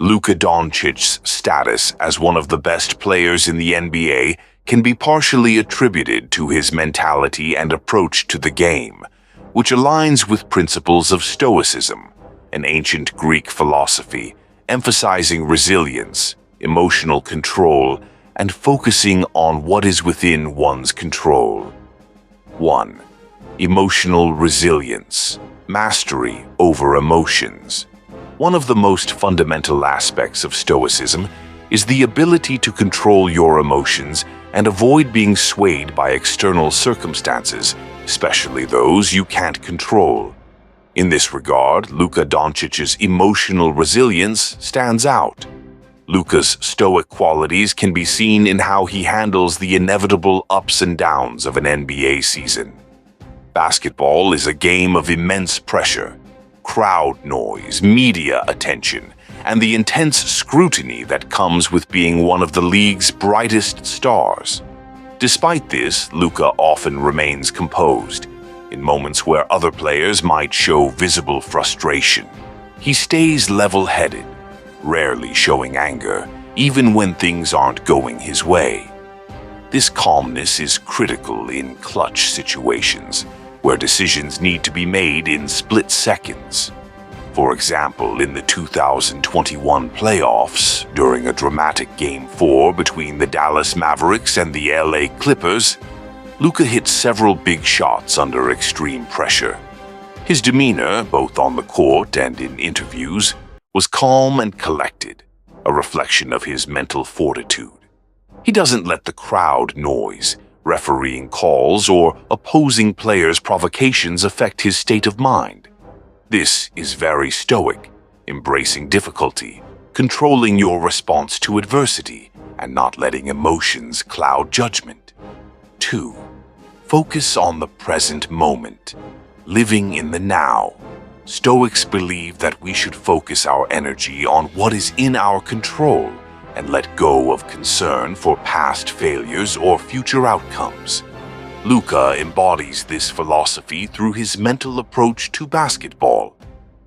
Luka Dončić's status as one of the best players in the NBA can be partially attributed to his mentality and approach to the game, which aligns with principles of Stoicism, an ancient Greek philosophy emphasizing resilience, emotional control, and focusing on what is within one's control. 1. Emotional resilience, mastery over emotions. One of the most fundamental aspects of Stoicism is the ability to control your emotions and avoid being swayed by external circumstances, especially those you can't control. In this regard, Luka Dončić's emotional resilience stands out. Luka's stoic qualities can be seen in how he handles the inevitable ups and downs of an NBA season. Basketball is a game of immense pressure, crowd noise, media attention, and the intense scrutiny that comes with being one of the league's brightest stars. Despite this, Luka often remains composed. In moments where other players might show visible frustration, he stays level-headed, rarely showing anger, even when things aren't going his way. This calmness is critical in clutch situations, where decisions need to be made in split seconds. For example, in the 2021 playoffs, during a dramatic Game 4 between the Dallas Mavericks and the LA Clippers, Luka hit several big shots under extreme pressure. His demeanor, both on the court and in interviews, was calm and collected, a reflection of his mental fortitude. He doesn't let the crowd noise, refereeing calls, or opposing players' provocations affect his state of mind. This is very stoic, embracing difficulty, controlling your response to adversity, and not letting emotions cloud judgment. 2. Focus on the present moment, living in the now. Stoics believe that we should focus our energy on what is in our control and let go of concern for past failures or future outcomes. Luka embodies this philosophy through his mental approach to basketball.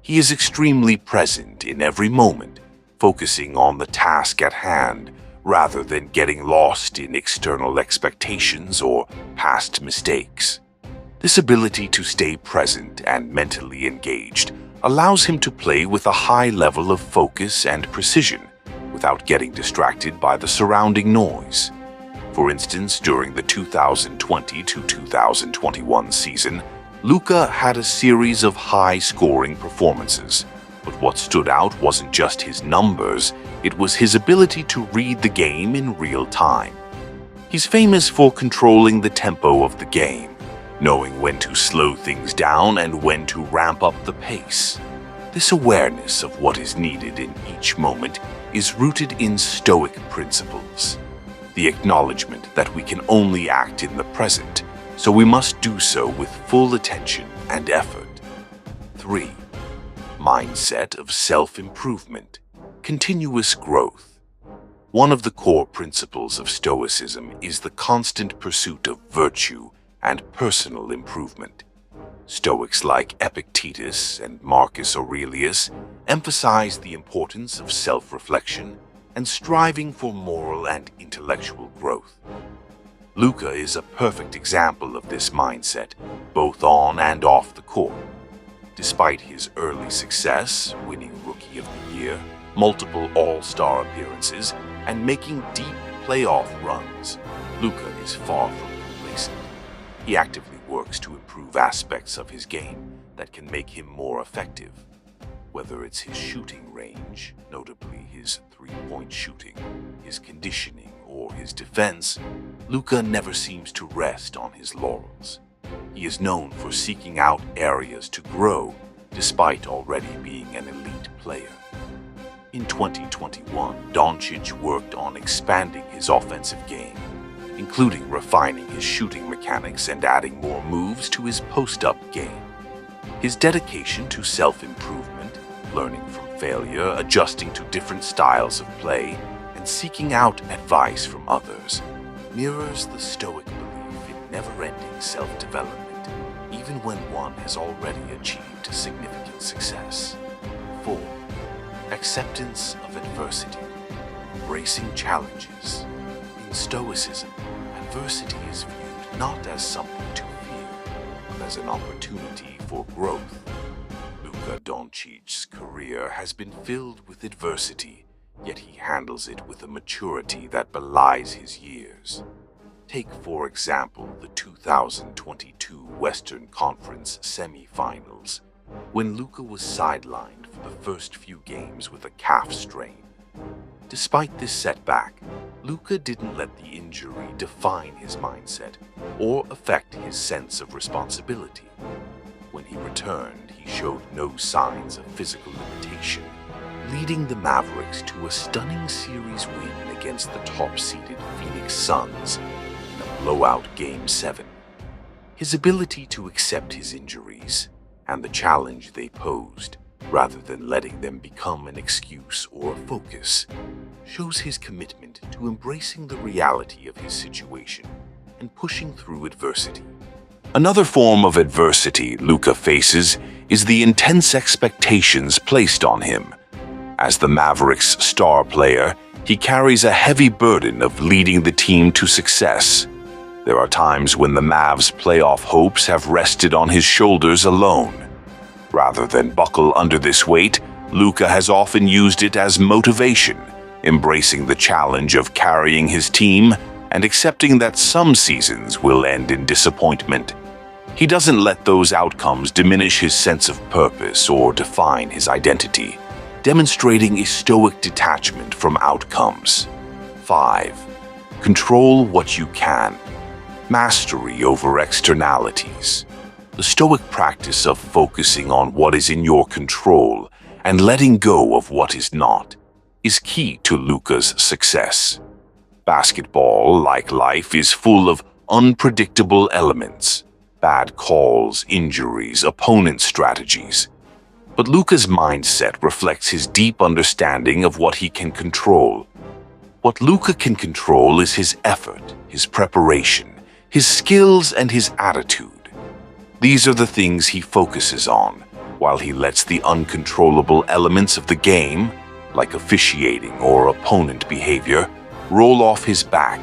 He is extremely present in every moment, focusing on the task at hand rather than getting lost in external expectations or past mistakes. This ability to stay present and mentally engaged allows him to play with a high level of focus and precision without getting distracted by the surrounding noise. For instance, during the 2020 to 2021 season, Luka had a series of high-scoring performances, but what stood out wasn't just his numbers, it was his ability to read the game in real time. He's famous for controlling the tempo of the game, knowing when to slow things down and when to ramp up the pace. This awareness of what is needed in each moment is rooted in Stoic principles. The acknowledgement that we can only act in the present, so we must do so with full attention and effort. 3. Mindset of self-improvement, continuous growth. One of the core principles of Stoicism is the constant pursuit of virtue and personal improvement. Stoics like Epictetus and Marcus Aurelius emphasize the importance of self-reflection and striving for moral and intellectual growth. Luka is a perfect example of this mindset, both on and off the court. Despite his early success, winning Rookie of the Year, multiple All-Star appearances, and making deep playoff runs, Luka is far from complacent. He actively works to improve aspects of his game that can make him more effective. Whether it's his shooting range, notably his three-point shooting, his conditioning, or his defense, Luka never seems to rest on his laurels. He is known for seeking out areas to grow, despite already being an elite player. In 2021, Dončić worked on expanding his offensive game, including refining his shooting mechanics and adding more moves to his post-up game. His dedication to self-improvement, learning from failure, adjusting to different styles of play, and seeking out advice from others, mirrors the Stoic belief in never-ending self-development, even when one has already achieved significant success. 4. Acceptance of adversity, embracing challenges. In Stoicism, adversity is viewed not as something to fear, but as an opportunity for growth. Luka Dončić's career has been filled with adversity, yet he handles it with a maturity that belies his years. Take, for example, the 2022 Western Conference semifinals, when Luka was sidelined for the first few games with a calf strain. Despite this setback, Luka didn't let the injury define his mindset or affect his sense of responsibility. When he returned, he showed no signs of physical limitation, leading the Mavericks to a stunning series win against the top-seeded Phoenix Suns in a blowout Game 7. His ability to accept his injuries and the challenge they posed, rather than letting them become an excuse or a focus, shows his commitment to embracing the reality of his situation and pushing through adversity. Another form of adversity Luka faces is the intense expectations placed on him. As the Mavericks' star player, he carries a heavy burden of leading the team to success. There are times when the Mavs' playoff hopes have rested on his shoulders alone. Rather than buckle under this weight, Luka has often used it as motivation, embracing the challenge of carrying his team and accepting that some seasons will end in disappointment. He doesn't let those outcomes diminish his sense of purpose or define his identity, demonstrating a stoic detachment from outcomes. 5. Control what you can. Mastery over externalities. The Stoic practice of focusing on what is in your control and letting go of what is not is key to Luka's success. Basketball, like life, is full of unpredictable elements: bad calls, injuries, opponent strategies. But Luka's mindset reflects his deep understanding of what he can control. What Luka can control is his effort, his preparation, his skills, and his attitude. These are the things he focuses on, while he lets the uncontrollable elements of the game, like officiating or opponent behavior, roll off his back.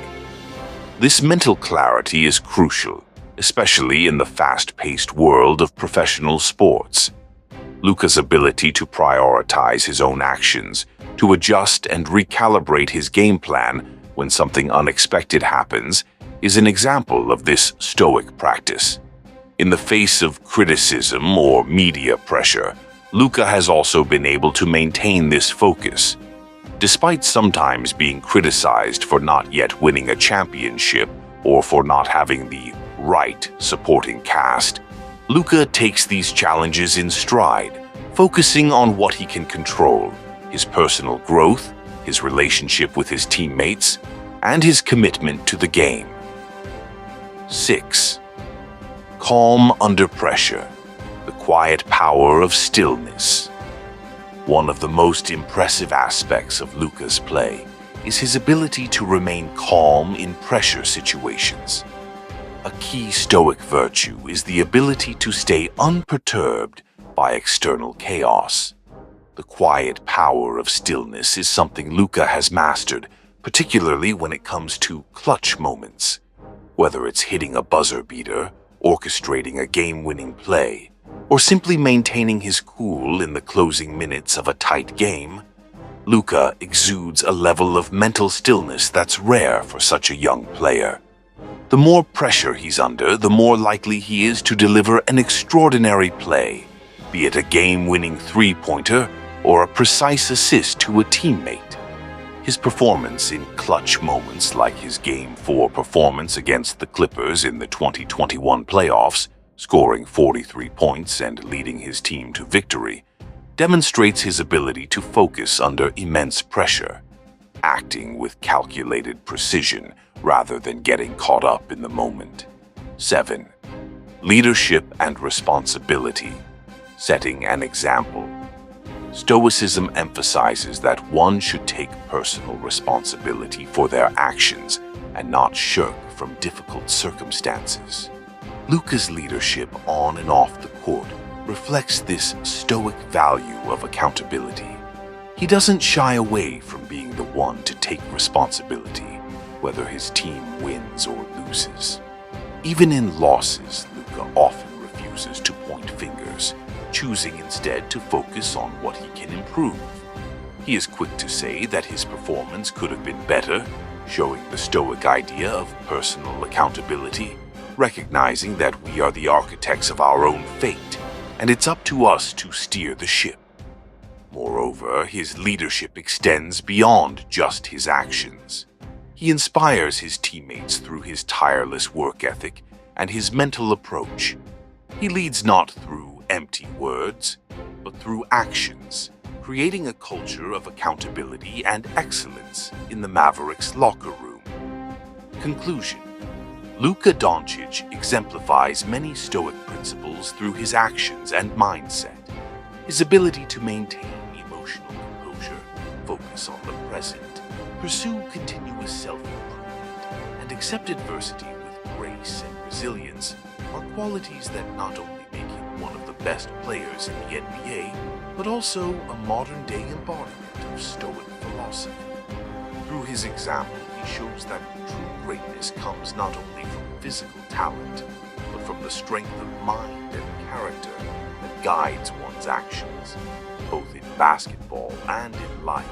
This mental clarity is crucial, especially in the fast-paced world of professional sports. Luka's ability to prioritize his own actions, to adjust and recalibrate his game plan when something unexpected happens, is an example of this stoic practice. In the face of criticism or media pressure, Luka has also been able to maintain this focus. Despite sometimes being criticized for not yet winning a championship or for not having the right supporting cast, Luka takes these challenges in stride, focusing on what he can control: his personal growth, his relationship with his teammates, and his commitment to the game. 6. Calm under pressure. The quiet power of stillness. One of the most impressive aspects of Luka's play is his ability to remain calm in pressure situations. A key stoic virtue is the ability to stay unperturbed by external chaos. The quiet power of stillness is something Luka has mastered, particularly when it comes to clutch moments. Whether it's hitting a buzzer beater, orchestrating a game-winning play, or simply maintaining his cool in the closing minutes of a tight game, Luka exudes a level of mental stillness that's rare for such a young player. The more pressure he's under, the more likely he is to deliver an extraordinary play, be it a game-winning three-pointer or a precise assist to a teammate. His performance in clutch moments, like his Game 4 performance against the Clippers in the 2021 playoffs, scoring 43 points and leading his team to victory, demonstrates his ability to focus under immense pressure, acting with calculated precision rather than getting caught up in the moment. 7. Leadership and responsibility. Setting an example. Stoicism emphasizes that one should take personal responsibility for their actions and not shirk from difficult circumstances. Luka's leadership on and off the court reflects this stoic value of accountability. He doesn't shy away from being the one to take responsibility, whether his team wins or loses. Even in losses, Luka often refuses to point fingers, choosing instead to focus on what he can improve. He is quick to say that his performance could have been better, showing the Stoic idea of personal accountability, recognizing that we are the architects of our own fate, and it's up to us to steer the ship. Moreover, his leadership extends beyond just his actions. He inspires his teammates through his tireless work ethic and his mental approach. He leads not through empty words, but through actions, creating a culture of accountability and excellence in the Mavericks locker room. Conclusion: Luka Dončić exemplifies many Stoic principles through his actions and mindset. His ability to maintain emotional composure, focus on the present, pursue continuous self-improvement, and accept adversity with grace and resilience are qualities that not only make him one of the best players in the NBA, but also a modern-day embodiment of Stoic philosophy. Through his example, he shows that true greatness comes not only from physical talent, but from the strength of mind and character that guides one's actions, both in basketball and in life.